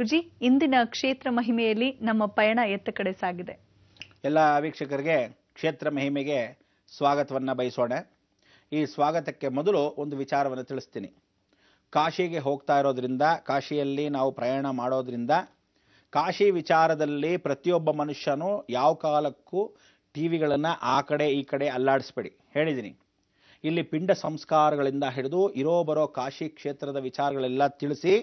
ಗುರುಜಿ, ಇಂದಿನ ಕ್ಷೇತ್ರ ಮಹಿಮೆಯಲ್ಲಿ ನಮ್ಮ ಪಯಣ ಎತ್ತ ಕಡೆ ಸಾಗಿದೆ? ಎಲ್ಲ ವೀಕ್ಷಕರಿಗೆ ಕ್ಷೇತ್ರ ಮಹಿಮೆಗೆ ಸ್ವಾಗತವನ್ನು ಬಯಸೋಣ. ಈ ಸ್ವಾಗತಕ್ಕೆ ಮೊದಲು ಒಂದು ವಿಚಾರವನ್ನು ತಿಳಿಸ್ತೀನಿ. ಕಾಶಿಗೆ ಹೋಗ್ತಾ ಇರೋದ್ರಿಂದ, ಕಾಶಿಯಲ್ಲಿ ನಾವು ಪ್ರಯಾಣ ಮಾಡೋದ್ರಿಂದ, ಕಾಶಿ ವಿಚಾರದಲ್ಲಿ ಪ್ರತಿಯೊಬ್ಬ ಮನುಷ್ಯನು ಯಾವ ಕಾಲಕ್ಕೂ ಟಿವಿಗಳನ್ನು ಆ ಕಡೆ ಈ ಕಡೆ ಅಲ್ಲಾಡಿಸ್ಬೇಡಿ. ಹೇಳಿದ್ದೀನಿ, ಇಲ್ಲಿ ಪಿಂಡ ಸಂಸ್ಕಾರಗಳಿಂದ ಹಿಡಿದು ಇರೋ ಬರೋ ಕಾಶಿ ಕ್ಷೇತ್ರದ ವಿಚಾರಗಳೆಲ್ಲ ತಿಳಿಸಿ,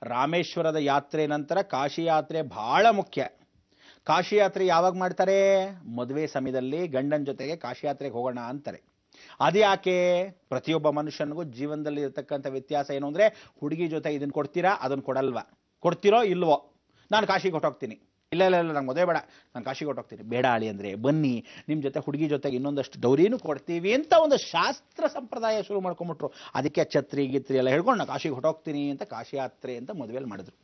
ರಾಮೇಶ್ವರದ ಯಾತ್ರೆ ನಂತರ ಕಾಶಿ ಯಾತ್ರೆ ಬಹಳ ಮುಖ್ಯ. ಕಾಶಿ ಯಾತ್ರೆ ಯಾವಾಗ ಮಾಡ್ತಾರೆ? ಮದುವೆ ಸಮಯದಲ್ಲಿ ಗಂಡನ ಜೊತೆಗೆ ಕಾಶಿ ಯಾತ್ರೆಗೆ ಹೋಗೋಣ ಅಂತಾರೆ. ಅದು ಯಾಕೆ? ಪ್ರತಿಯೊಬ್ಬ ಮನುಷ್ಯನಿಗೂ ಜೀವನದಲ್ಲಿ ಇರತಕ್ಕಂಥ ವ್ಯತ್ಯಾಸ ಏನು ಅಂದರೆ, ಹುಡುಗಿ ಜೊತೆ ಇದನ್ನು ಕೊಡ್ತೀರಾ, ಅದನ್ನು ಕೊಡಲ್ವಾ? ಕೊಡ್ತೀರೋ ಇಲ್ವೋ? ನಾನು ಕಾಶಿಗೆ ಹೊಟ್ಟೋಗ್ತೀನಿ, ಇಲ್ಲ ಇಲ್ಲ ಇಲ್ಲ ನಂಗೆ ಮದುವೆ ಬೇಡ, ನಾನು ಕಾಶಿಗೆ ಹೊಟ್ಟೋಗ್ತೀನಿ. ಬೇಡ ಅಳಿ ಅಂದರೆ ಬನ್ನಿ, ನಿಮ್ಮ ಜೊತೆ ಹುಡುಗಿ ಜೊತೆಗೆ ಇನ್ನೊಂದಷ್ಟು ಡೌರಿನೂ ಕೊಡ್ತೀವಿ ಅಂತ ಒಂದು ಶಾಸ್ತ್ರ ಸಂಪ್ರದಾಯ ಶುರು ಮಾಡ್ಕೊಂಬಿಟ್ರು. ಅದಕ್ಕೆ ಛತ್ರಿ ಗಿತ್ರಿ ಎಲ್ಲ ಹೇಳ್ಕೊಂಡು ನಾನು ಕಾಶಿಗೆ ಹೊಟ್ಟೋಗ್ತೀನಿ ಅಂತ ಕಾಶಿ ಯಾತ್ರೆ ಅಂತ ಮದುವೆಯಲ್ಲಿ ಮಾಡಿದ್ರು.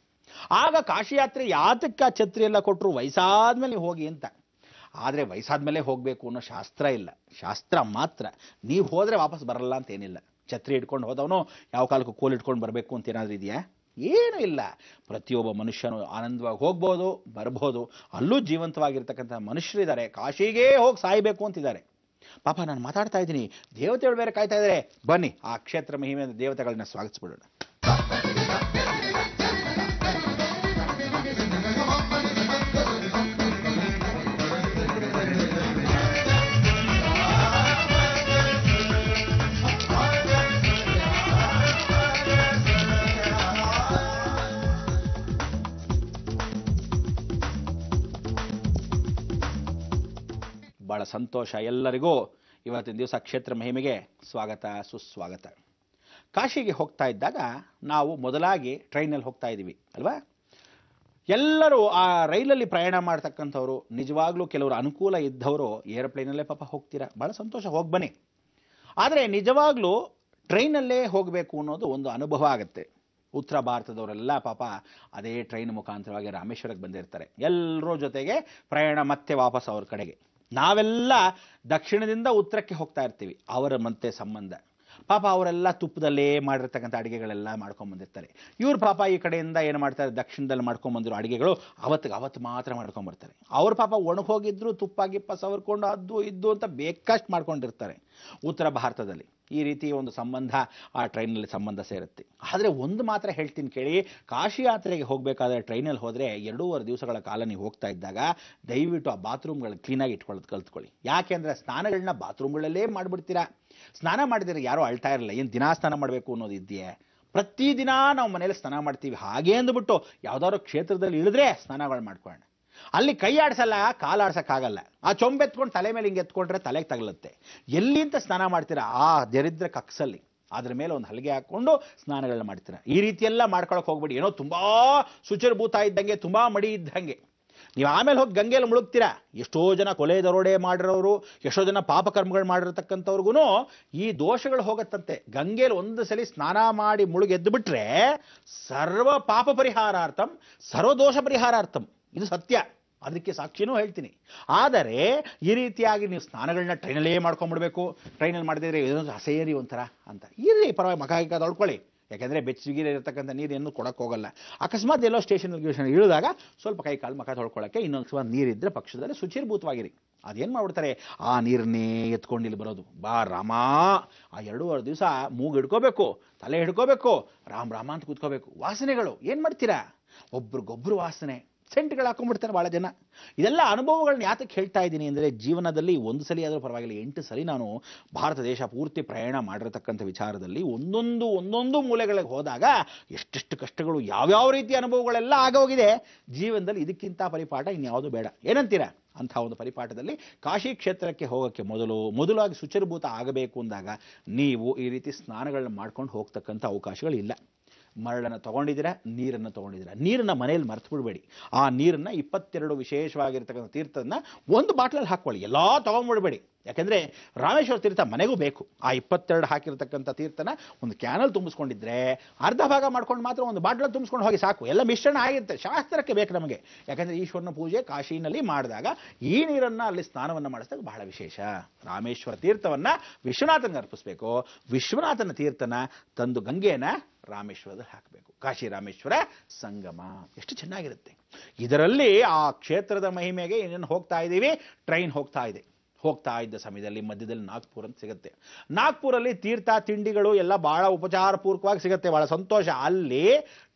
ಆಗ ಕಾಶಿ ಯಾತ್ರೆ ಯಾತಕ್ಕೆ ಛತ್ರಿ ಎಲ್ಲ ಕೊಟ್ಟರು? ವಯಸ್ಸಾದ್ಮೇಲೆ ಹೋಗಿ ಅಂತ. ಆದರೆ ವಯಸ್ಸಾದ್ಮೇಲೆ ಹೋಗಬೇಕು ಅನ್ನೋ ಶಾಸ್ತ್ರ ಇಲ್ಲ. ಶಾಸ್ತ್ರ ಮಾತ್ರ ನೀವು ಹೋದರೆ ವಾಪಸ್ ಬರಲ್ಲ ಅಂತ ಏನಿಲ್ಲ. ಛತ್ರಿ ಇಟ್ಕೊಂಡು ಹೋದವನು ಯಾವ ಕಾಲಕ್ಕೂ ಕೋಲ್ ಇಟ್ಕೊಂಡು ಬರಬೇಕು ಅಂತ ಏನಾದರೂ ಇದೆಯಾ? ಏನೂ ಇಲ್ಲ. ಪ್ರತಿಯೊಬ್ಬ ಮನುಷ್ಯನು ಆನಂದವಾಗಿ ಹೋಗ್ಬೋದು, ಬರ್ಬೋದು. ಅಲ್ಲೂ ಜೀವಂತವಾಗಿರ್ತಕ್ಕಂಥ ಮನುಷ್ಯರಿದ್ದಾರೆ, ಕಾಶಿಗೆ ಹೋಗಿ ಸಾಯಬೇಕು ಅಂತಿದ್ದಾರೆ. ಪಾಪ ನಾನು ಮಾತಾಡ್ತಾ ಇದ್ದೀನಿ, ದೇವತೆಗಳು ಬೇರೆ ಕಾಯ್ತಾ ಇದ್ದಾರೆ. ಬನ್ನಿ ಆ ಕ್ಷೇತ್ರ ಮಹಿಮೆ ದೇವತೆಗಳನ್ನ ಸ್ವಾಗತಿಸ್ಬಿಡೋಣ. ಬಹಳ ಸಂತೋಷ ಎಲ್ಲರಿಗೂ. ಇವತ್ತಿನ ದಿವಸ ಕ್ಷೇತ್ರ ಮಹಿಮೆಗೆ ಸ್ವಾಗತ, ಸುಸ್ವಾಗತ. ಕಾಶಿಗೆ ಹೋಗ್ತಾ ಇದ್ದಾಗ ನಾವು ಮೊದಲಾಗಿ ಟ್ರೈನಲ್ಲಿ ಹೋಗ್ತಾ ಇದ್ದೀವಿ ಅಲ್ವಾ? ಎಲ್ಲರೂ ಆ ರೈಲಲ್ಲಿ ಪ್ರಯಾಣ ಮಾಡ್ತಕ್ಕಂಥವ್ರು, ನಿಜವಾಗ್ಲೂ ಕೆಲವರು ಅನುಕೂಲ ಇದ್ದವರು ಏರೋಪ್ಲೇನಲ್ಲೇ ಪಾಪ ಹೋಗ್ತೀರಾ, ಭಾಳ ಸಂತೋಷ, ಹೋಗಿ ಬನ್ನಿ. ಆದರೆ ನಿಜವಾಗ್ಲೂ ಟ್ರೈನಲ್ಲೇ ಹೋಗಬೇಕು ಅನ್ನೋದು ಒಂದು ಅನುಭವ ಆಗುತ್ತೆ. ಉತ್ತರ ಭಾರತದವರೆಲ್ಲ ಪಾಪ ಅದೇ ಟ್ರೈನ್ ಮುಖಾಂತರವಾಗಿ ರಾಮೇಶ್ವರಕ್ಕೆ ಬಂದಿರ್ತಾರೆ. ಎಲ್ಲರೂ ಜೊತೆಗೆ ಪ್ರಯಾಣ ಮತ್ತೆ ವಾಪಸ್ ಅವ್ರ ಕಡೆಗೆ. ನಾವೆಲ್ಲ ದಕ್ಷಿಣದಿಂದ ಉತ್ತರಕ್ಕೆ ಹೋಗ್ತಾ ಇರ್ತೀವಿ. ಅವರ ಮತ್ತೆ ಸಂಬಂಧ ಪಾಪ ಅವರೆಲ್ಲ ತುಪ್ಪದಲ್ಲೇ ಮಾಡಿರ್ತಕ್ಕಂಥ ಅಡುಗೆಗಳೆಲ್ಲ ಮಾಡ್ಕೊಂಬಂದಿರ್ತಾರೆ. ಇವ್ರು ಪಾಪ ಈ ಕಡೆಯಿಂದ ಏನು ಮಾಡ್ತಾರೆ, ದಕ್ಷಿಣದಲ್ಲಿ ಮಾಡ್ಕೊಂಬಂದಿರೋ ಅಡುಗೆಗಳು ಅವತ್ತು ಮಾತ್ರ ಮಾಡ್ಕೊಂಬರ್ತಾರೆ. ಅವ್ರು ಪಾಪ ಒಣಗೋಗಿದ್ರು ತುಪ್ಪ ಗಿಪ್ಪ ಸವರ್ಕೊಂಡು ಅದು ಇದ್ದು ಅಂತ ಬೇಕಷ್ಟು ಮಾಡ್ಕೊಂಡಿರ್ತಾರೆ. ಉತ್ತರ ಭಾರತದಲ್ಲಿ ಈ ರೀತಿ ಒಂದು ಸಂಬಂಧ ಆ ಟ್ರೈನಲ್ಲಿ ಸಂಬಂಧ ಸೇರುತ್ತೆ. ಆದರೆ ಒಂದು ಮಾತ್ರ ಹೇಳ್ತೀನಿ ಕೇಳಿ, ಕಾಶಿ ಯಾತ್ರೆಗೆ ಹೋಗಬೇಕಾದ್ರೆ ಟ್ರೈನಲ್ಲಿ ಹೋದರೆ 2.5 ದಿವಸಗಳ ಕಾಲ ನೀವು ಹೋಗ್ತಾ ಇದ್ದಾಗ ದಯವಿಟ್ಟು ಆ ಬಾತ್ರೂಮ್ಗಳು ಕ್ಲೀನಾಗಿ ಇಟ್ಕೊಳ್ಳೋದು ಕಲ್ತ್ಕೊಳ್ಳಿ. ಯಾಕೆಂದರೆ ಸ್ನಾನಗಳನ್ನ ಬಾತ್ರೂಮ್ಗಳಲ್ಲೇ ಮಾಡಿಬಿಡ್ತೀರಾ. ಸ್ನಾನ ಮಾಡಿದರೆ ಯಾರೂ ಅಳ್ತಾ ಇರಲ್ಲ, ಏನು ದಿನಾ ಸ್ನಾನ ಮಾಡಬೇಕು ಅನ್ನೋದು ಇದೆಯೇ? ಪ್ರತಿದಿನ ನಾವು ಮನೇಲಿ ಸ್ನಾನ ಮಾಡ್ತೀವಿ. ಹಾಗೆ ಅಂದ್ಬಿಟ್ಟು ಯಾವುದಾದ್ರು ಕ್ಷೇತ್ರದಲ್ಲಿ ಇಳಿದ್ರೆ ಸ್ನಾನಗಳು ಮಾಡ್ಕೊಳ್ಳೋಣ. ಅಲ್ಲಿ ಕೈ ಆಡಿಸಲ್ಲ, ಕಾಲು ಆಡ್ಸೋಕ್ಕಾಗಲ್ಲ. ಆ ಚೊಂಬೆತ್ಕೊಂಡು ತಲೆ ಮೇಲೆ ಹಿಂಗೆ ಎತ್ಕೊಂಡ್ರೆ ತಲೆಗೆ ತಗಲುತ್ತೆ. ಎಲ್ಲಿಂತ ಸ್ನಾನ ಮಾಡ್ತೀರಾ? ಆ ದರಿದ್ರ ಕಕ್ಸಲ್ಲಿ ಅದ್ರ ಮೇಲೆ ಒಂದು ಹಲಗೆ ಹಾಕ್ಕೊಂಡು ಸ್ನಾನಗಳನ್ನ ಮಾಡ್ತೀರಾ. ಈ ರೀತಿಯೆಲ್ಲ ಮಾಡ್ಕೊಳಕ್ಕೆ ಹೋಗ್ಬೇಡಿ. ಏನೋ ತುಂಬ ಶುಚಿರ್ಭೂತ ಇದ್ದಂಗೆ, ತುಂಬ ಮಡಿ ಇದ್ದಂಗೆ ನೀವು ಆಮೇಲೆ ಹೋಗಿ ಗಂಗೆಯಲ್ಲಿ ಮುಳುಗ್ತೀರಾ. ಎಷ್ಟೋ ಜನ ಕೊಲೆ ದರೋಡೆ ಮಾಡಿರೋರು, ಎಷ್ಟೋ ಜನ ಪಾಪಕರ್ಮಗಳು ಮಾಡಿರತಕ್ಕಂಥವ್ರಿಗೂ ಈ ದೋಷಗಳು ಹೋಗತ್ತಂತೆ. ಗಂಗೆಯಲ್ಲಿ ಒಂದು ಸಲ ಸ್ನಾನ ಮಾಡಿ ಮುಳುಗಿ ಎದ್ದು ಬಿಟ್ರೆ ಸರ್ವ ಪಾಪ ಪರಿಹಾರಾರ್ಥಂ ಸರ್ವದೋಷ ಪರಿಹಾರಾರ್ಥಂ. ಇದು ಸತ್ಯ, ಅದಕ್ಕೆ ಸಾಕ್ಷಿನೂ ಹೇಳ್ತೀನಿ. ಆದರೆ ಈ ರೀತಿಯಾಗಿ ನೀವು ಸ್ನಾನಗಳನ್ನ ಟ್ರೈನಲ್ಲೇ ಮಾಡ್ಕೊಂಡ್ಬಿಡ್ಬೇಕು, ಟ್ರೈನಲ್ಲಿ ಮಾಡಿದ್ರೆ ಏನೋ ಅಸೇರಿ ಒಂಥರ ಅಂತ ಇರ್ರಿ, ಪರವಾಗಿ ಮಗ ಈಗ ತೊಳ್ಕೊಳ್ಳಿ. ಯಾಕೆಂದರೆ ಬೆಚ್ಚಗಿರಿ ಇರತಕ್ಕಂಥ ನೀರೇನು ಕೊಡಕ್ಕೆ ಹೋಗಲ್ಲ. ಅಕಸ್ಮಾತ್ ಎಲ್ಲೋ ಸ್ಟೇಷನ್ ಇಳಿದಾಗ ಸ್ವಲ್ಪ ಕೈ ಕಾಲು ಮಕ ತೊಳ್ಕೊಳ್ಳೋಕ್ಕೆ ಇನ್ನೊಂದು ಸ್ವಲ್ಪ ನೀರಿದ್ದರೆ ಪಕ್ಷದಲ್ಲಿ ಶುಚಿರ್ಭೂತವಾಗಿರಿ. ಅದೇನು ಮಾಡ್ಬಿಡ್ತಾರೆ, ಆ ನೀರನ್ನೇ ಎತ್ಕೊಂಡು ಇಲ್ಲಿ ಬರೋದು. ಬಾ ರಾಮ, ಆ 2.5 ದಿವಸ ಮೂಗು ಹಿಡ್ಕೋಬೇಕು, ತಲೆ ಹಿಡ್ಕೋಬೇಕು, ರಾಮ್ ರಾಮ ಅಂತ ಕೂತ್ಕೋಬೇಕು. ವಾಸನೆಗಳು ಏನು ಮಾಡ್ತೀರಾ? ಒಬ್ರಿಗೊಬ್ರು ವಾಸನೆ, ಸೆಂಟ್ಗಳು ಹಾಕೊಂಡ್ಬಿಡ್ತಾರೆ ಭಾಳ ಜನ. ಇದೆಲ್ಲ ಅನುಭವಗಳನ್ನ ಯಾತಕ್ಕೆ ಹೇಳ್ತಾ ಇದ್ದೀನಿ ಅಂದರೆ, ಜೀವನದಲ್ಲಿ ಒಂದು ಸಲ ಆದರೂ ಪರವಾಗಿಲ್ಲ 8 ಸಲ ನಾನು ಭಾರತ ದೇಶ ಪೂರ್ತಿ ಪ್ರಯಾಣ ಮಾಡಿರತಕ್ಕಂಥ ವಿಚಾರದಲ್ಲಿ ಒಂದೊಂದು ಮೂಲೆಗಳಿಗೆ ಹೋದಾಗ ಎಷ್ಟೆಷ್ಟು ಕಷ್ಟಗಳು, ಯಾವ್ಯಾವ ರೀತಿಯ ಅನುಭವಗಳೆಲ್ಲ ಆಗೋಗಿದೆ ಜೀವನದಲ್ಲಿ. ಇದಕ್ಕಿಂತ ಪರಿಪಾಠ ಇನ್ಯಾವುದು ಬೇಡ. ಏನಂತೀರಾ? ಅಂಥ ಒಂದು ಪರಿಪಾಠದಲ್ಲಿ ಕಾಶಿ ಕ್ಷೇತ್ರಕ್ಕೆ ಹೋಗೋಕ್ಕೆ ಮೊದಲಾಗಿ ಶುಚಿರ್ಭೂತ ಆಗಬೇಕು ಅಂದಾಗ ನೀವು ಈ ರೀತಿ ಸ್ನಾನಗಳನ್ನ ಮಾಡ್ಕೊಂಡು ಹೋಗ್ತಕ್ಕಂಥ ಅವಕಾಶಗಳಿಲ್ಲ. ಮರಳನ್ನು ತೊಗೊಂಡಿದ್ದೀರಾ, ನೀರನ್ನು ತೊಗೊಂಡಿದ್ದೀರಾ, ನೀರನ್ನು ಮನೇಲಿ ಮರೆತು ಬಿಡಬೇಡಿ. ಆ ನೀರನ್ನು 22 ವಿಶೇಷವಾಗಿರ್ತಕ್ಕಂಥ ತೀರ್ಥನ ಒಂದು ಬಾಟ್ಲಲ್ಲಿ ಹಾಕ್ಕೊಳ್ಳಿ, ಎಲ್ಲ ತೊಗೊಂಡ್ಬಿಡಬೇಡಿ. ಯಾಕೆಂದರೆ ರಾಮೇಶ್ವರ ತೀರ್ಥ ಮನೆಗೂ ಬೇಕು. ಆ 22 ಹಾಕಿರ್ತಕ್ಕಂಥ ತೀರ್ಥನ ಒಂದು ಕ್ಯಾನಲ್ಲಿ ತುಂಬಿಸ್ಕೊಂಡಿದ್ರೆ ಅರ್ಧ ಭಾಗ ಮಾಡ್ಕೊಂಡು ಮಾತ್ರ ಒಂದು ಬಾಟ್ಲಲ್ಲಿ ತುಂಬಿಸ್ಕೊಂಡು ಹೋಗಿ ಸಾಕು. ಎಲ್ಲ ಮಿಶ್ರಣ ಆಗಿರುತ್ತೆ, ಶಾಸ್ತ್ರಕ್ಕೆ ಬೇಕು ನಮಗೆ. ಯಾಕೆಂದರೆ ಈಶ್ವರನ ಪೂಜೆ ಕಾಶಿನಲ್ಲಿ ಮಾಡಿದಾಗ ಈ ನೀರನ್ನು ಅಲ್ಲಿ ಸ್ನಾನವನ್ನು ಮಾಡಿಸಿದಾಗ ಬಹಳ ವಿಶೇಷ. ರಾಮೇಶ್ವರ ತೀರ್ಥವನ್ನು ವಿಶ್ವನಾಥನಿಗೆ ಅರ್ಪಿಸಬೇಕು, ವಿಶ್ವನಾಥನ ತೀರ್ಥನ ತಂದು ಗಂಗೆಯನ್ನು ರಾಮೇಶ್ವರದಲ್ಲಿ ಹಾಕಬೇಕು. ಕಾಶಿ ರಾಮೇಶ್ವರ ಸಂಗಮ ಎಷ್ಟು ಚೆನ್ನಾಗಿರುತ್ತೆ. ಇದರಲ್ಲಿ ಆ ಕ್ಷೇತ್ರದ ಮಹಿಮೆಗೆ ಏನೇನು ಹೋಗ್ತಾ ಇದ್ದೀವಿ, ಟ್ರೈನ್ ಹೋಗ್ತಾ ಇದ್ದ ಸಮಯದಲ್ಲಿ ಮಧ್ಯದಲ್ಲಿ ನಾಗ್ಪುರ್ ಅಂತ ಸಿಗುತ್ತೆ. ನಾಗ್ಪುರಲ್ಲಿ ತೀರ್ಥ ತಿಂಡಿಗಳು ಎಲ್ಲ ಬಹಳ ಉಪಚಾರ ಪೂರ್ವಕವಾಗಿ ಸಿಗುತ್ತೆ, ಬಹಳ ಸಂತೋಷ. ಅಲ್ಲಿ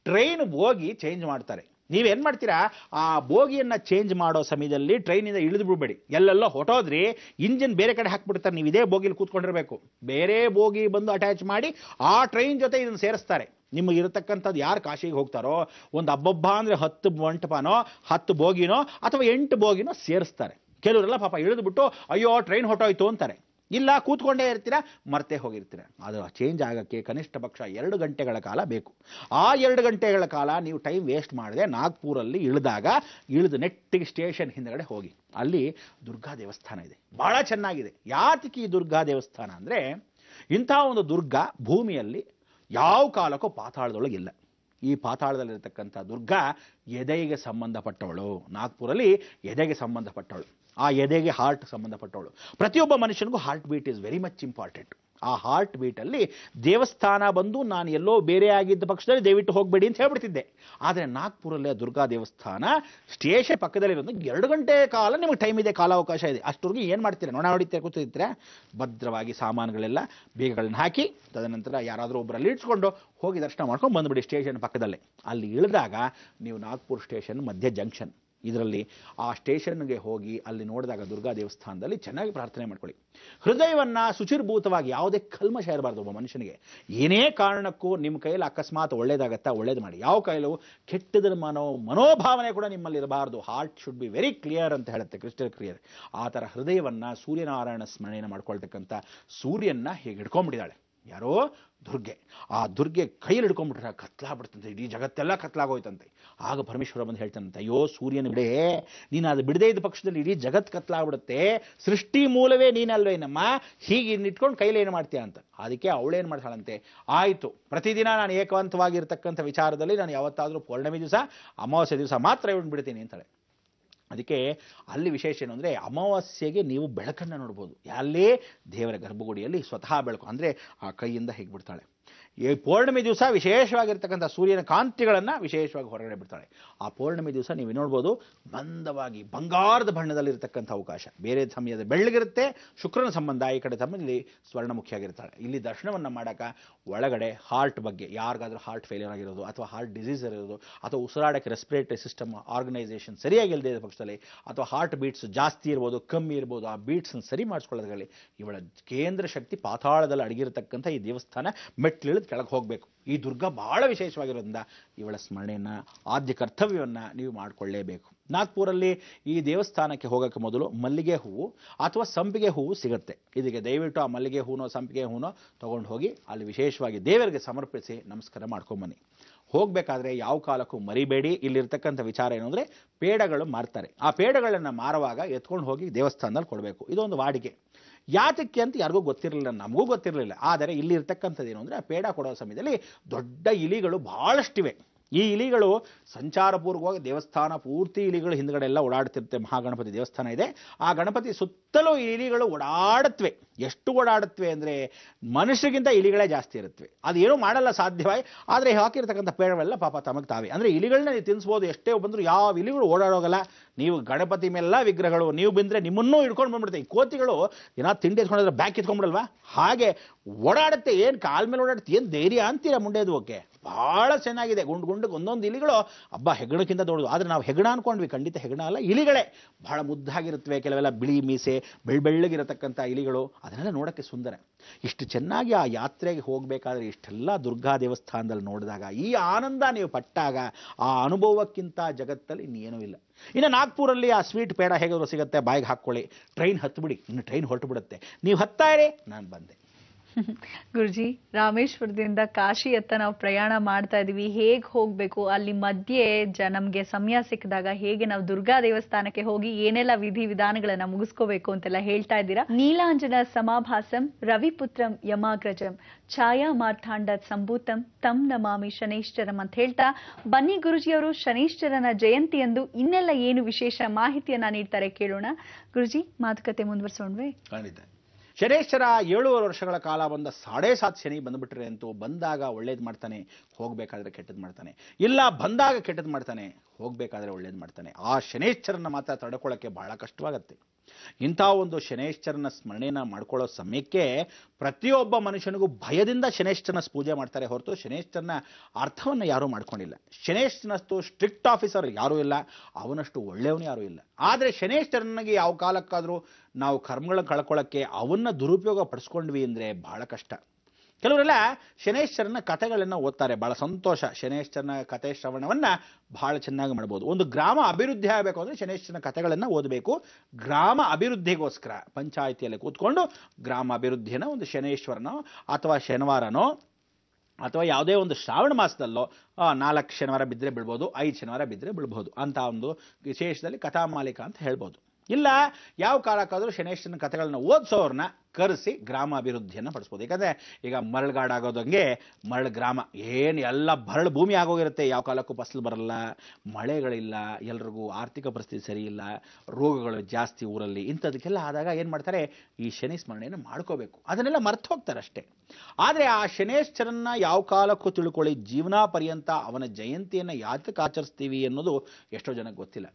ಟ್ರೈನ್ ಬೋಗಿ ಚೇಂಜ್ ಮಾಡ್ತಾರೆ. ನೀವೇನ್ ಮಾಡ್ತೀರಾ, ಆ ಬೋಗಿಯನ್ನ ಚೇಂಜ್ ಮಾಡೋ ಸಮಯದಲ್ಲಿ ಟ್ರೈನಿಂದ ಇಳಿದು ಬಿಡ್ಬೇಡಿ. ಎಲ್ಲೆಲ್ಲೋ ಹೊಟ್ಟೋದ್ರಿ ಇಂಜಿನ್ ಬೇರೆ ಕಡೆ ಹಾಕ್ಬಿಡ್ತಾರೆ, ನೀವು ಇದೇ ಬೋಗಿಲಿ ಕೂತ್ಕೊಂಡಿರ್ಬೇಕು. ಬೇರೆ ಬೋಗಿ ಬಂದು ಅಟ್ಯಾಚ್ ಮಾಡಿ ಆ ಟ್ರೈನ್ ಜೊತೆ ಇದನ್ನು ಸೇರಿಸ್ತಾರೆ. ನಿಮಗೆ ಇರತಕ್ಕಂಥದ್ದು ಯಾರು ಕಾಶಿಗೆ ಹೋಗ್ತಾರೋ ಒಂದು ಹಬ್ಬ ಅಂದ್ರೆ 10 ಮಂಟಪನೋ 10 ಬೋಗಿನೋ ಅಥವಾ 8 ಬೋಗಿನೋ ಸೇರಿಸ್ತಾರೆ. ಕೆಲವರೆಲ್ಲ ಪಾಪ ಇಳಿದ್ಬಿಟ್ಟು ಅಯ್ಯೋ ಟ್ರೈನ್ ಹೊಟ್ಟೋಯ್ತು ಅಂತಾರೆ. ಇಲ್ಲ, ಕೂತ್ಕೊಂಡೇ ಇರ್ತೀರಾ, ಮರ್ತೇ ಹೋಗಿರ್ತೀರ. ಅದು ಚೇಂಜ್ ಆಗಕ್ಕೆ ಕನಿಷ್ಠ ಪಕ್ಷ 2 ಗಂಟೆಗಳ ಕಾಲ ಬೇಕು. ಆ 2 ಗಂಟೆಗಳ ಕಾಲ ನೀವು ಟೈಮ್ ವೇಸ್ಟ್ ಮಾಡದೆ ನಾಗ್ಪುರಲ್ಲಿ ಇಳಿದು ನೆಟ್ಟಿಗೆ ಸ್ಟೇಷನ್ ಹಿಂದಗಡೆ ಹೋಗಿ. ಅಲ್ಲಿ ದುರ್ಗಾ ದೇವಸ್ಥಾನ ಇದೆ, ಬಹಳ ಚೆನ್ನಾಗಿದೆ. ಯಾತಕ್ಕೆ ಈ ದುರ್ಗಾ ದೇವಸ್ಥಾನ ಅಂದರೆ, ಇಂಥ ಒಂದು ದುರ್ಗಾ ಭೂಮಿಯಲ್ಲಿ ಯಾವ ಕಾಲಕ್ಕೂ ಪಾತಾಳದೊಳಗಿಲ್ಲ. ಈ ಪಾತಾಳದಲ್ಲಿರ್ತಕ್ಕಂಥ ದುರ್ಗಾ ಎದೆಗೆ ಸಂಬಂಧಪಟ್ಟವಳು. ನಾಗ್ಪುರಲ್ಲಿ ಎದೆಗೆ ಸಂಬಂಧಪಟ್ಟವಳು, ಆ ಎದೆಗೆ ಹಾರ್ಟ್ ಸಂಬಂಧಪಟ್ಟವಳು. ಪ್ರತಿಯೊಬ್ಬ ಮನುಷ್ಯನಿಗೂ heart beat is very much important. ಆ ಹಾರ್ಟ್ ಬೀಟಲ್ಲಿ ದೇವಸ್ಥಾನ ಬಂದು ನಾನು ಎಲ್ಲೋ ಬೇರೆ ಆಗಿದ್ದ ಪಕ್ಷದಲ್ಲಿ ದಯವಿಟ್ಟು ಹೋಗಬೇಡಿ ಅಂತ ಹೇಳ್ಬಿಡ್ತಿದ್ದೆ. ಆದರೆ ನಾಗ್ಪುರಲ್ಲಿ ದುರ್ಗಾ ದೇವಸ್ಥಾನ ಸ್ಟೇಷನ್ ಪಕ್ಕದಲ್ಲಿರೋದು 2 ಗಂಟೆ ಕಾಲ ನಿಮಗೆ ಟೈಮ್ ಇದೆ, ಕಾಲಾವಕಾಶ ಇದೆ. ಅಷ್ಟವರೆಗೂ ಏನು ಮಾಡ್ತೀರಾ, ನೊಣ ಹೊಡಿತೀರ, ಕೂತಿರ್ತೀರಾ. ಭದ್ರವಾಗಿ ಸಾಮಾನುಗಳೆಲ್ಲ ಬೇಗಗಳನ್ನ ಹಾಕಿ ತದನಂತರ ಯಾರಾದರೂ ಒಬ್ಬರಲ್ಲಿ ಇಟ್ಕೊಂಡು ಹೋಗಿ ದರ್ಶನ ಮಾಡ್ಕೊಂಡು ಬಂದುಬಿಡಿ ಸ್ಟೇಷನ್ ಪಕ್ಕದಲ್ಲೇ. ಅಲ್ಲಿ ಇಳಿದಾಗ ನೀವು ನಾಗ್ಪುರ್ ಸ್ಟೇಷನ್ ಮಧ್ಯ ಜಂಕ್ಷನ್ ಇದರಲ್ಲಿ ಆ ಸ್ಟೇಷನ್ಗೆ ಹೋಗಿ ಅಲ್ಲಿ ನೋಡಿದಾಗ ದುರ್ಗಾ ದೇವಸ್ಥಾನದಲ್ಲಿ ಚೆನ್ನಾಗಿ ಪ್ರಾರ್ಥನೆ ಮಾಡ್ಕೊಳ್ಳಿ. ಹೃದಯವನ್ನು ಶುಚಿರ್ಭೂತವಾಗಿ, ಯಾವುದೇ ಕಲ್ಮಶ ಇರಬಾರ್ದು. ಒಬ್ಬ ಮನುಷ್ಯನಿಗೆ ಏನೇ ಕಾರಣಕ್ಕೂ ನಿಮ್ಮ ಕೈಯಲ್ಲಿ ಅಕಸ್ಮಾತ್ ಒಳ್ಳೇದಾಗತ್ತಾ ಒಳ್ಳೇದು ಮಾಡಿ. ಯಾವ ಕೈಲೂ ಕೆಟ್ಟದ ಮನೋಭಾವನೆ ಕೂಡ ನಿಮ್ಮಲ್ಲಿ ಇರಬಾರ್ದು. Heart should be very clear ಅಂತ ಹೇಳುತ್ತೆ, ಕ್ರಿಸ್ಟಲ್ ಕ್ಲಿಯರ್. ಆ ಥರ ಹೃದಯವನ್ನು ಸೂರ್ಯನಾರಾಯಣ ಸ್ಮರಣೆಯನ್ನು ಮಾಡ್ಕೊಳ್ತಕ್ಕಂಥ ಸೂರ್ಯನ ಹೀಗೆ ಹಿಡ್ಕೊಂಡ್ಬಿಟ್ಟಿದ್ದಾಳೆ ಯಾರೋ ದುರ್ಗೆ. ಆ ದುರ್ಗೆ ಕೈಯಲ್ಲಿ ಹಿಡ್ಕೊಂಡ್ಬಿಟ್ರೆ ಕತ್ಲಾಗ್ಬಿಡ್ತಂತೆ, ಇಡೀ ಜಗತ್ತೆಲ್ಲ ಕತ್ಲಾಗೋಯ್ತಂತೆ. ಆಗ ಪರಮೇಶ್ವರ ಬಂದು ಹೇಳ್ತಾನಂತೆ, ಅಯ್ಯೋ ಸೂರ್ಯನ ಬಿಡೇ, ನೀನು ಅದು ಬಿಡದೇ ಇದ್ದ ಪಕ್ಷದಲ್ಲಿ ಇಡೀ ಜಗತ್ ಕತ್ಲಾಗ್ಬಿಡುತ್ತೆ, ಸೃಷ್ಟಿ ಮೂಲವೇ ನೀನಲ್ವೇನಮ್ಮ, ಹೀಗೆ ಇಟ್ಕೊಂಡು ಕೈಲಿ ಏನು ಮಾಡ್ತೀಯ ಅಂತ. ಅದಕ್ಕೆ ಅವಳೇನು ಮಾಡ್ತಾಳಂತೆ, ಆಯಿತು ಪ್ರತಿದಿನ ನಾನು ಏಕಾಂತವಾಗಿರ್ತಕ್ಕಂಥ ವಿಚಾರದಲ್ಲಿ ನಾನು ಯಾವತ್ತಾದರೂ ಪೌರ್ಣಮಿ ದಿವಸ ಅಮಾವಾಸ್ಯೆ ದಿವಸ ಮಾತ್ರ ಇವನು ಬಿಡ್ತೀನಿ ಅಂತಾಳೆ. ಅದಕ್ಕೆ ಅಲ್ಲಿ ವಿಶೇಷ ಏನು ಅಂದರೆ, ಅಮಾವಾಸ್ಯೆಗೆ ನೀವು ಬೆಳಕನ್ನು ನೋಡ್ಬೋದು. ಅಲ್ಲಿ ದೇವರ ಗರ್ಭಗುಡಿಯಲ್ಲಿ ಸ್ವತಃ ಬೆಳಕು ಅಂದರೆ ಆ ಕೈಯಿಂದ ಹೇಗೆ ಬಿಡ್ತಾಳೆ. ಈ ಪೌರ್ಣಮಿ ದಿವಸ ವಿಶೇಷವಾಗಿರ್ತಕ್ಕಂಥ ಸೂರ್ಯನ ಕಾಂತಿಗಳನ್ನು ವಿಶೇಷವಾಗಿ ಹೊರಗಡೆ ಬಿಡ್ತಾಳೆ. ಆ ಪೌರ್ಣಮಿ ದಿವಸ ನೀವು ನೋಡ್ಬೋದು ಮಂದವಾಗಿ ಬಂಗಾರದ ಬಣ್ಣದಲ್ಲಿರ್ತಕ್ಕಂಥ ಅವಕಾಶ. ಬೇರೆ ಸಮಯದ ಬೆಳ್ಳಗಿರುತ್ತೆ, ಶುಕ್ರನ ಸಂಬಂಧ ಈ ಕಡೆ ಸಮಯದಲ್ಲಿ ಸ್ವರ್ಣಮುಖಿಯಾಗಿರ್ತಾಳೆ. ಇಲ್ಲಿ ದರ್ಶನವನ್ನು ಮಾಡೋಕೆ ಒಳಗಡೆ ಹಾರ್ಟ್ ಬಗ್ಗೆ, ಯಾರಿಗಾದ್ರೂ ಹಾರ್ಟ್ ಫೇಲ್ಯೂರ್ ಆಗಿರೋದು ಅಥವಾ ಹಾರ್ಟ್ ಡಿಸೀಸ್ ಇರೋದು ಅಥವಾ ಉಸಿರಾಡೋಕ್ಕೆ ರೆಸ್ಪಿರೇಟರಿ ಸಿಸ್ಟಮ್ ಆರ್ಗನೈಸೇಷನ್ ಸರಿಯಾಗಿಲ್ಲದೆ ಇರೋ ಪಕ್ಷದಲ್ಲಿ ಅಥವಾ ಹಾರ್ಟ್ ಬೀಟ್ಸ್ ಜಾಸ್ತಿ ಇರ್ಬೋದು ಕಮ್ಮಿ ಇರ್ಬೋದು, ಆ ಬೀಟ್ಸನ್ನು ಸರಿ ಮಾಡಿಸ್ಕೊಳ್ಳೋದ್ರಲ್ಲಿ ಇವಳ ಕೇಂದ್ರ ಶಕ್ತಿ ಪಾತಾಳದಲ್ಲಿ ಅಡಗಿರತಕ್ಕಂಥ ಈ ದೇವಸ್ಥಾನ ಮೆಟ್ಲಿಳಿದು ಕೆಳಗೆ ಹೋಗಬೇಕು. ಈ ದುರ್ಗಾ ಬಹಳ ವಿಶೇಷವಾಗಿರೋದ್ರಿಂದ ಇವಳ ಸ್ಮರಣೆಯನ್ನು ಆದ್ಯ ಕರ್ತವ್ಯವನ್ನು ನೀವು ಮಾಡಿಕೊಳ್ಳೇಬೇಕು. ನಾಗ್ಪುರಲ್ಲಿ ಈ ದೇವಸ್ಥಾನಕ್ಕೆ ಹೋಗೋಕ್ಕೆ ಮೊದಲು ಮಲ್ಲಿಗೆ ಹೂವು ಅಥವಾ ಸಂಪಿಗೆ ಹೂವು ಸಿಗುತ್ತೆ. ಇದಕ್ಕೆ ದಯವಿಟ್ಟು ಆ ಮಲ್ಲಿಗೆ ಹೂನೋ ಸಂಪಿಗೆ ಹೂನೋ ತೊಗೊಂಡು ಹೋಗಿ ಅಲ್ಲಿ ವಿಶೇಷವಾಗಿ ದೇವರಿಗೆ ಸಮರ್ಪಿಸಿ ನಮಸ್ಕಾರ ಮಾಡ್ಕೊಂಬನ್ನಿ. ಹೋಗಬೇಕಾದ್ರೆ ಯಾವ ಕಾಲಕ್ಕೂ ಮರಿಬೇಡಿ. ಇಲ್ಲಿರ್ತಕ್ಕಂಥ ವಿಚಾರ ಏನು ಅಂದರೆ, ಪೇಡಗಳು ಮಾರ್ತಾರೆ. ಆ ಪೇಡಗಳನ್ನು ಮಾರುವಾಗ ಎತ್ಕೊಂಡು ಹೋಗಿ ದೇವಸ್ಥಾನದಲ್ಲಿ ಕೊಡಬೇಕು. ಇದೊಂದು ವಾಡಿಕೆ. ಯಾತಕ್ಕೆ ಅಂತ ಯಾರಿಗೂ ಗೊತ್ತಿರಲಿಲ್ಲ, ನಮಗೂ ಗೊತ್ತಿರಲಿಲ್ಲ. ಆದರೆ ಇಲ್ಲಿ ಇರ್ತಕ್ಕಂಥದ್ದು ಏನು ಅಂದರೆ, ಆ ಪೇಡ ಕೊಡೋ ಸಮಯದಲ್ಲಿ ದೊಡ್ಡ ಇಲಿಗಳು ಭಾಳಷ್ಟಿವೆ. ಈ ಇಲಿಗಳು ಸಂಚಾರಪೂರ್ವಕವಾಗಿ ದೇವಸ್ಥಾನ ಪೂರ್ತಿ ಇಲಿಗಳು ಹಿಂದ್ಗಡೆ ಎಲ್ಲ ಓಡಾಡ್ತಿರುತ್ತೆ. ಮಹಾಗಣಪತಿ ದೇವಸ್ಥಾನ ಇದೆ, ಆ ಗಣಪತಿ ಸುತ್ತಲೂ ಇಲಿಗಳು ಓಡಾಡುತ್ತವೆ. ಎಷ್ಟು ಓಡಾಡುತ್ತವೆ ಅಂದರೆ ಮನುಷ್ಯರಿಗಿಂತ ಇಲಿಗಳೇ ಜಾಸ್ತಿ ಇರುತ್ತವೆ. ಅದು ಏನೂ ಮಾಡಲ್ಲ ಸಾಧ್ಯವಾಗಿ, ಆದರೆ ಹಾಕಿರ್ತಕ್ಕಂಥ ಪೇಡವೆಲ್ಲ ಪಾಪ ತಮಗೆ ತಾವೇ. ಅಂದರೆ ಇಲಿಗಳನ್ನ ನೀವು ತಿನ್ನಿಸ್ಬೋದು, ಎಷ್ಟೇ ಬಂದರೂ ಯಾವ ಇಲಿಗಳು ಓಡಾಡೋಗಲ್ಲ. ನೀವು ಗಣಪತಿ ಮೇಲೆಲ್ಲ ವಿಗ್ರಹಗಳು, ನೀವು ಬಂದರೆ ನಿಮ್ಮನ್ನೂ ಹಿಡ್ಕೊಂಡು ಬಂದ್ಬಿಡುತ್ತೆ. ಈ ಕೋತಿಗಳು ಏನಾದ್ರು ತಿಂಡಿ ಎತ್ಕೊಂಡಿದ್ರೆ ಬ್ಯಾಕ್ ಎತ್ಕೊಂಡ್ಬಿಡಲ್ವಾ, ಹಾಗೆ ಓಡಾಡುತ್ತೆ. ಏನು ಕಾಲ ಮೇಲೆ ಓಡಾಡುತ್ತೆ, ಏನು ಧೈರ್ಯ ಅಂತೀರ ಮುಂಡೆದು. ಓಕೆ, ಭಾಳ ಚೆನ್ನಾಗಿದೆ. ಗುಂಡಿಗೆ ಒಂದೊಂದು ಇಲಿಗಳು ಹಬ್ಬ ಹೆಗ್ಗಣಕ್ಕಿಂತ ದೊಡ್ಡದು. ಆದರೆ ನಾವು ಹೆಗ್ಗಣ ಅನ್ಕೊಂಡ್ವಿ, ಖಂಡಿತ ಹೆಗ್ಗಣ ಅಲ್ಲ, ಇಲಿಗಳೇ. ಬಹಳ ಮುದ್ದಾಗಿರುತ್ತವೆ. ಕೆಲವೆಲ್ಲ ಬಿಳಿ ಮೀಸೆ ಬೆಳ್ಳಗಿರತಕ್ಕಂಥ ಇಲಿಗಳು, ಅದನ್ನೆಲ್ಲ ನೋಡೋಕ್ಕೆ ಸುಂದರ. ಇಷ್ಟು ಚೆನ್ನಾಗಿ ಆ ಯಾತ್ರೆಗೆ ಹೋಗಬೇಕಾದ್ರೆ ಇಷ್ಟೆಲ್ಲ ದುರ್ಗಾ ದೇವಸ್ಥಾನದಲ್ಲಿ ನೋಡಿದಾಗ ಈ ಆನಂದ ನೀವು ಪಟ್ಟಾಗ ಆ ಅನುಭವಕ್ಕಿಂತ ಜಗತ್ತಲ್ಲಿ ಇನ್ನೇನೂ ಇಲ್ಲ. ಇನ್ನು ನಾಗ್ಪುರಲ್ಲಿ ಆ ಸ್ವೀಟ್ ಪೇಡ ಹೇಗಾದರೂ ಸಿಗುತ್ತೆ, ಬಾಯಿಗೆ ಹಾಕ್ಕೊಳ್ಳಿ. ಟ್ರೈನ್ ಹತ್ಬಿಡಿ, ಇನ್ನು ಟ್ರೈನ್ ಹೊರಟು ಬಿಡುತ್ತೆ. ನೀವು ಹತ್ತಾ ಇರಿ, ನಾನು ಬಂದೆ. ಗುರುಜಿ, ರಾಮೇಶ್ವರದಿಂದ ಕಾಶಿಯತ್ತ ನಾವು ಪ್ರಯಾಣ ಮಾಡ್ತಾ ಇದೀವಿ, ಹೇಗ್ ಹೋಗ್ಬೇಕು, ಅಲ್ಲಿ ಮಧ್ಯೆ ನಮ್ಗೆ ಸಮಯ ಸಿಕ್ಕಿದಾಗ ಹೇಗೆ ನಾವು ದುರ್ಗಾ ದೇವಸ್ಥಾನಕ್ಕೆ ಹೋಗಿ ಏನೆಲ್ಲ ವಿಧಿ ವಿಧಾನಗಳನ್ನ ಮುಗಿಸ್ಕೋಬೇಕು ಅಂತೆಲ್ಲ ಹೇಳ್ತಾ ಇದ್ದೀರಾ. ನೀಲಾಂಜನ ಸಮಾಭಾಸಂ ರವಿಪುತ್ರಂ ಯಮಾಗ್ರಜಂ ಛಾಯಾ ಮಾರ್ಥಾಂಡ ಸಂಭೂತಂ ತಂ ನಮಾಮಿ ಶನೈಶ್ಚರಂ ಅಂತ ಹೇಳ್ತಾ, ಬನ್ನಿ ಗುರುಜಿಯವರು ಶನೈಶ್ಚರನ ಜಯಂತಿಯಂದು ಇನ್ನೆಲ್ಲ ಏನು ವಿಶೇಷ ಮಾಹಿತಿಯನ್ನ ನೀಡ್ತಾರೆ ಕೇಳೋಣ. ಗುರುಜಿ, ಮಾತುಕತೆ ಮುಂದುವರಿಸೋಣವೇ? ಖಂಡಿತ. ಶನೇಶ್ವರ 7 ವರ್ಷಗಳ ಕಾಲ ಬಂದ 7.5 ಶನಿ ಬಂದ್ಬಿಟ್ರೆ ಅಂತೂ ಬಂದಾಗ ಒಳ್ಳೇದು ಮಾಡ್ತಾನೆ, ಹೋಗಬೇಕಾದ್ರೆ ಕೆಟ್ಟದ್ದು ಮಾಡ್ತಾನೆ, ಇಲ್ಲ ಬಂದಾಗ ಕೆಟ್ಟದ್ದು ಮಾಡ್ತಾನೆ, ಹೋಗಬೇಕಾದ್ರೆ ಒಳ್ಳೇದು ಮಾಡ್ತಾನೆ. ಆ ಶನೇಶ್ವರನ ಮಾತ್ರ ತಡ್ಕೊಳ್ಳೋಕ್ಕೆ ಬಹಳ ಕಷ್ಟವಾಗುತ್ತೆ. ಇಂಥ ಒಂದು ಶನೇಶ್ವರನ ಸ್ಮರಣೆನ ಮಾಡ್ಕೊಳ್ಳೋ ಸಮಯಕ್ಕೆ ಪ್ರತಿಯೊಬ್ಬ ಮನುಷ್ಯನಿಗೂ ಭಯದಿಂದ ಶನೇಶ್ವರನ ಪೂಜೆ ಮಾಡ್ತಾರೆ ಹೊರತು ಶನೇಶ್ವರನ ಅರ್ಥವನ್ನು ಯಾರೂ ಮಾಡ್ಕೊಂಡಿಲ್ಲ. ಶನೇಶ್ವರನಷ್ಟು ಸ್ಟ್ರಿಕ್ಟ್ ಆಫೀಸರ್ ಯಾರೂ ಇಲ್ಲ, ಅವನಷ್ಟು ಒಳ್ಳೆಯವನು ಯಾರೂ ಇಲ್ಲ. ಆದರೆ ಶನೇಶ್ವರನಿಗೆ ಯಾವ ಕಾಲಕ್ಕಾದರೂ ನಾವು ಕರ್ಮಗಳನ್ನು ಕಳ್ಕೊಳ್ಳೋಕ್ಕೆ ಅವನ್ನ ದುರುಪಯೋಗ ಪಡಿಸ್ಕೊಂಡ್ವಿ ಅಂದರೆ ಬಹಳ ಕಷ್ಟ. ಕೆಲವರೆಲ್ಲ ಶನೇಶ್ವರನ ಕಥೆಗಳನ್ನು ಓದ್ತಾರೆ, ಬಹಳ ಸಂತೋಷ. ಶನೇಶ್ವರನ ಕಥೆ ಶ್ರವಣವನ್ನು ಬಹಳ ಚೆನ್ನಾಗಿ ಮಾಡ್ಬೋದು. ಒಂದು ಗ್ರಾಮ ಅಭಿವೃದ್ಧಿ ಆಗಬೇಕು ಅಂದರೆ ಶನೇಶ್ವರನ ಕಥೆಗಳನ್ನು ಓದಬೇಕು. ಗ್ರಾಮ ಅಭಿವೃದ್ಧಿಗೋಸ್ಕರ ಪಂಚಾಯಿತಿಯಲ್ಲಿ ಕೂತ್ಕೊಂಡು ಗ್ರಾಮ ಅಭಿವೃದ್ಧಿಯನ್ನು ಒಂದು ಶನೇಶ್ವರನೋ ಅಥವಾ ಶನಿವಾರನೋ ಅಥವಾ ಯಾವುದೇ ಒಂದು ಶ್ರಾವಣ ಮಾಸದಲ್ಲೋ 4 ಶನಿವಾರ ಬಿದ್ದರೆ ಬಿಡ್ಬೋದು, 5 ಶನಿವಾರ ಬಿದ್ದರೆ ಬಿಡ್ಬೋದು ಅಂತ ಒಂದು ವಿಶೇಷದಲ್ಲಿ ಕಥಾಮಾಲಿಕ ಅಂತ ಹೇಳ್ಬೋದು. ಇಲ್ಲ ಯಾವ ಕಾಲಕ್ಕಾದರೂ ಶನೇಶ್ವರನ ಕಥೆಗಳನ್ನ ಓದಿಸೋರನ್ನ ಕರೆಸಿ ಗ್ರಾಮ ಅಭಿವೃದ್ಧಿಯನ್ನು ಪಡಿಸ್ಬೋದು. ಯಾಕಂದರೆ ಈಗ ಮರಳುಗಾಡಾಗೋದಂಗೆ ಮರಳು ಗ್ರಾಮ ಏನು ಎಲ್ಲ ಬರಳು ಭೂಮಿ ಆಗೋಗಿರುತ್ತೆ, ಯಾವ ಕಾಲಕ್ಕೂ ಫಸಲು ಬರಲ್ಲ, ಮಳೆಗಳಿಲ್ಲ, ಎಲ್ರಿಗೂ ಆರ್ಥಿಕ ಪರಿಸ್ಥಿತಿ ಸರಿ ಇಲ್ಲ, ರೋಗಗಳು ಜಾಸ್ತಿ ಊರಲ್ಲಿ. ಇಂಥದಕ್ಕೆಲ್ಲ ಆದಾಗ ಏನು ಮಾಡ್ತಾರೆ, ಈ ಶನಿ ಸ್ಮರಣೆಯನ್ನು ಮಾಡ್ಕೋಬೇಕು. ಅದನ್ನೆಲ್ಲ ಮರ್ತು ಹೋಗ್ತಾರೆ ಅಷ್ಟೇ. ಆದರೆ ಆ ಶನೇಶ್ವರನ್ನ ಯಾವ ಕಾಲಕ್ಕೂ ತಿಳ್ಕೊಳ್ಳಿ, ಜೀವನ ಪರ್ಯಂತ ಅವನ ಜಯಂತಿಯನ್ನು ಯಾತಕ್ಕೆ ಆಚರಿಸ್ತೀವಿ ಅನ್ನೋದು ಎಷ್ಟೋ ಜನಕ್ಕೆ ಗೊತ್ತಿಲ್ಲ.